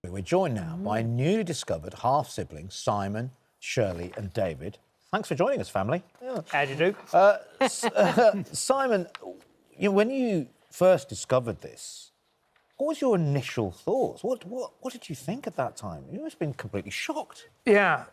We're joined now by newly discovered half-siblings, Simon, Shirley and David. Thanks for joining us, family. Yeah. How do you do? Simon, when you first discovered this, what was your initial thoughts? What did you think at that time? You must have been completely shocked. Yeah,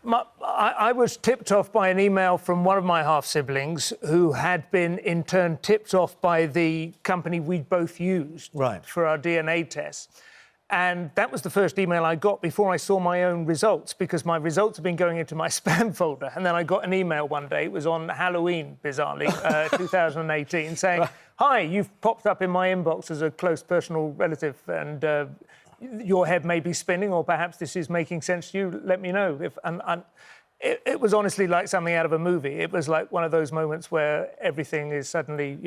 I was tipped off by an email from one of my half-siblings who had been, in turn, tipped off by the company we'd both used for our DNA tests. And that was the first email I got before I saw my own results, because my results had been going into my spam folder. And then I got an email one day, it was on Halloween, bizarrely, 2018, saying, "Hi, you've popped up in my inbox as a close personal relative, and your head may be spinning, or perhaps this is making sense to you. Let me know." It was honestly like something out of a movie. It was like one of those moments where everything is suddenly,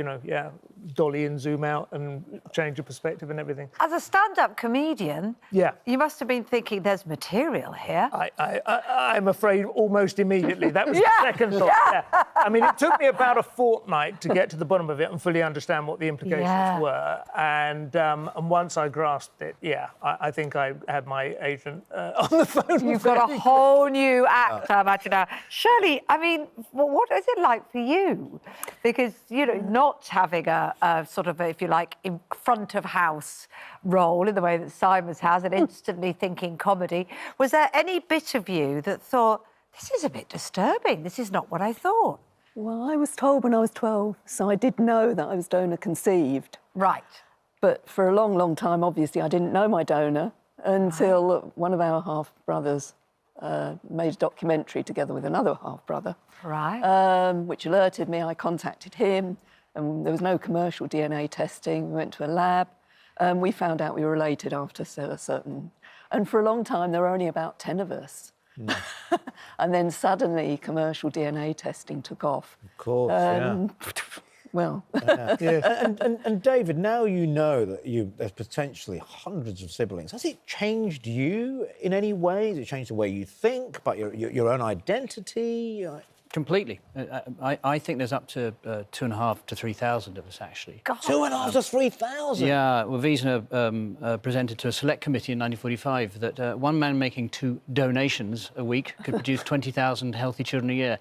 dolly and zoom out and change your perspective and everything. As a stand-up comedian, you must have been thinking there's material here. I'm afraid almost immediately. That was the second thought. Yeah. I mean, it took me about a fortnight to get to the bottom of it and fully understand what the implications were. And once I grasped it, I think I had my agent on the phone. You've got a whole new actor. Imagine now. Shirley, I mean, what is it like for you? Because, not having a sort of, if you like, in front of house role in the way that Simon's has, and instantly thinking comedy, was there any bit of you that thought, this is a bit disturbing, this is not what I thought? Well, I was told when I was 12, so I did know that I was donor conceived. Right. But for a long, long time, obviously, I didn't know my donor until one of our half-brothers made a documentary together with another half-brother. Right. Which alerted me. I contacted him, and there was no commercial DNA testing. We went to a lab, and we found out we were related after a certain... And for a long time, there were only about 10 of us. And then suddenly, commercial DNA testing took off. Of course, Well... And David, now you know that there's potentially hundreds of siblings. Has it changed you in any way? Has it changed the way you think about your own identity? Completely. I think there's up to 2,500 to 3,000 of us, actually. God. 2,500 to 3,000? Yeah, well, Wiesner presented to a select committee in 1945 that one man making 2 donations a week could produce 20,000 healthy children a year.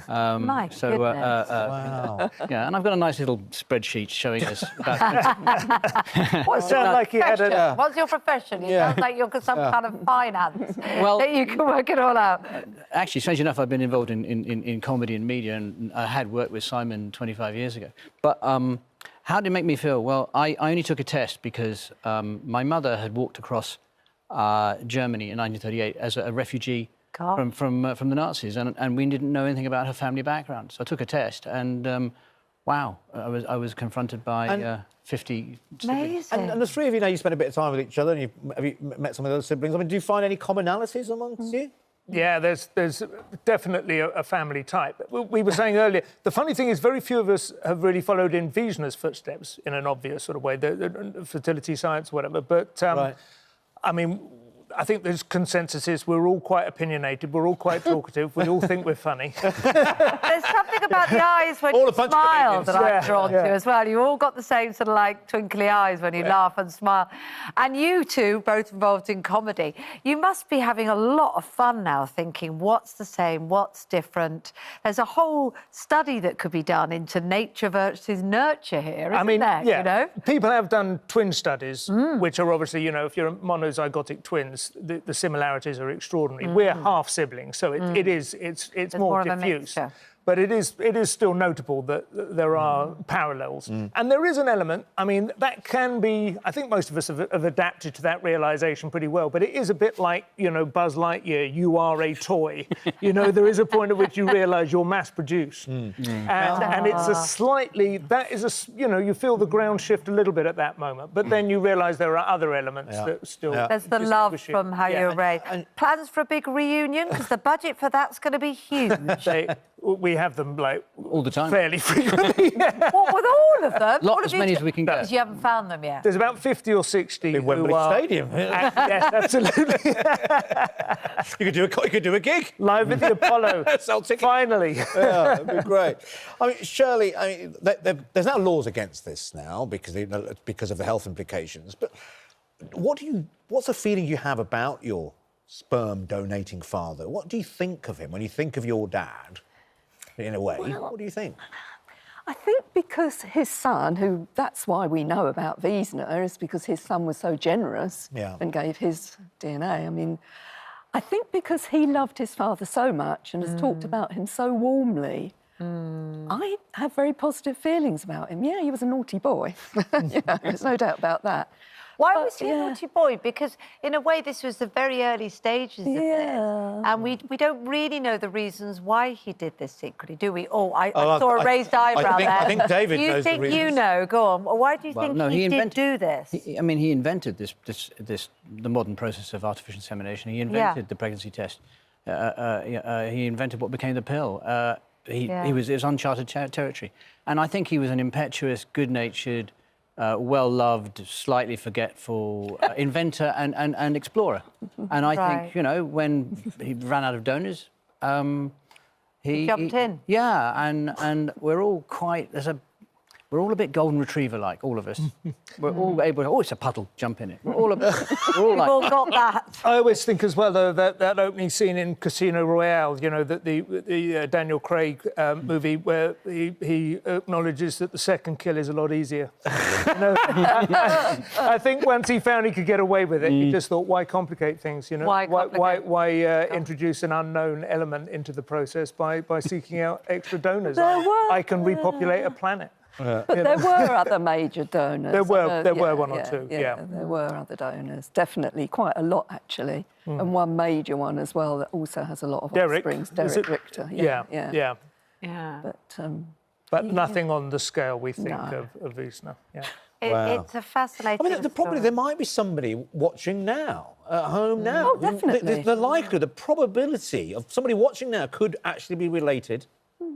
My goodness. Wow. Yeah, and I've got a nice little spreadsheet showing us about... What's your What's your profession? It sounds like you're some kind of finance, that you can work it all out. Actually, strange enough, I've been involved in comedy and media, and I had worked with Simon 25 years ago. But how did it make me feel? Well, I only took a test because my mother had walked across Germany in 1938 as a refugee from the Nazis, and we didn't know anything about her family background. So I took a test, and wow, I was confronted by 50 siblings. And the three of you, now you spend a bit of time with each other, and have you met some of those siblings? I mean, do you find any commonalities amongst you? Yeah, there's definitely a family type. We were saying earlier, the funny thing is very few of us have really followed in Wiesner's footsteps in an obvious sort of way, the fertility science, whatever. But, I mean, I think there's consensus is we're all quite opinionated, we're all quite talkative, we all think we're funny. There's something about the eyes when you smile that I'm drawn to as well. You all got the same sort of like twinkly eyes when you laugh and smile. And you two, both involved in comedy, you must be having a lot of fun now thinking what's the same, what's different. There's a whole study that could be done into nature versus nurture here, isn't there? Yeah. You know? People have done twin studies, which are obviously, if you're monozygotic twins, the similarities are extraordinary. We're half siblings, so it's more diffuse. But it is still notable that there are parallels. And there is an element, I mean, that can be... I think most of us have adapted to that realisation pretty well, but it is a bit like, Buzz Lightyear, you are a toy. There is a point at which you realise you're mass-produced. And it's a slightly... That is you feel the ground shift a little bit at that moment, but then you realise there are other elements that still... There's the love from how you were raised. Plans for a big reunion? Because the budget for that's going to be huge. We have them, all the time. Fairly frequently. What, with all of them? As many as we can get. Because you haven't found them yet. There's about 50 or 60 in Wembley Stadium. Yes, absolutely. You could do a gig. Live at the Apollo. Sell tickets. Finally. Yeah, that'd be great. I mean, Shirley, there's now laws against this now because of the health implications, but What's the feeling you have about your sperm donating father? What do you think of him when you think of your dad, in a way? Well, what do you think? I think because his son, that's why we know about Wiesner, is because his son was so generous and gave his DNA. I mean, I think because he loved his father so much and has talked about him so warmly, I have very positive feelings about him. Yeah, he was a naughty boy. There's no doubt about that. Why was he a naughty boy? Because, in a way, this was the very early stages of this. And we don't really know the reasons why he did this secretly, do we? I saw a raised eyebrow there. I think David knows the reasons. You think you know? Go on. Why do you think he did do this? He invented the modern process of artificial insemination. He invented the pregnancy test. He invented what became the pill. It was uncharted territory. And I think he was an impetuous, good-natured, well-loved, slightly forgetful inventor and explorer. And I think, when he ran out of donors, he jumped in. Yeah, and we're all we're all a bit golden retriever-like, all of us. We're all able to, it's a puddle, jump in it. We're all like... We've all got that. I always think as well, though, that opening scene in Casino Royale, that the Daniel Craig movie where he acknowledges that the second kill is a lot easier. I think once he found he could get away with it, he just thought, why complicate things, Why introduce an unknown element into the process by seeking out extra donors? I can repopulate a planet. But there were other major donors. There were one or two, There were other donors, definitely, quite a lot, actually. And one major one as well that also has a lot of offspring, Derek Richter. Yeah. But nothing on the scale, we think, of Wiesner. Yeah. It's a fascinating story. Probably there might be somebody watching now, at home now. Oh, definitely. The probability of somebody watching now could actually be related.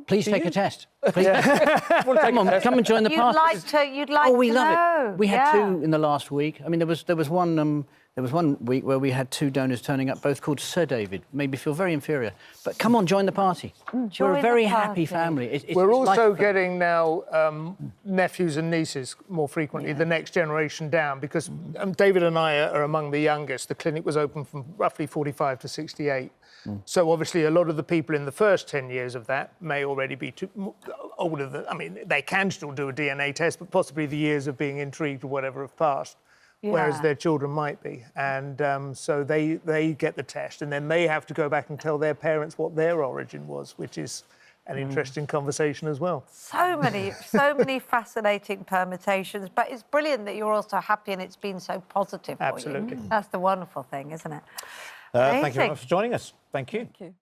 Please take a test. Please. Come and join the party. You'd like to we love know. it. We had two in the last week. I mean, there was one week where we had two donors turning up, both called Sir David. Made me feel very inferior. But come on, join the party. We're a very happy family. We're also getting now nephews and nieces more frequently, the next generation down, because David and I are among the youngest. The clinic was open from roughly 45 to 68. So obviously a lot of the people in the first 10 years of that may already be older than... I mean, they can still do a DNA test, but possibly the years of being intrigued or whatever have passed. Whereas their children might be. And so they get the test, and then they have to go back and tell their parents what their origin was, which is an interesting conversation as well. So many fascinating permutations, but it's brilliant that you're also happy and it's been so positive for you. Absolutely. That's the wonderful thing, isn't it? Thank you very much for joining us. Thank you. Thank you.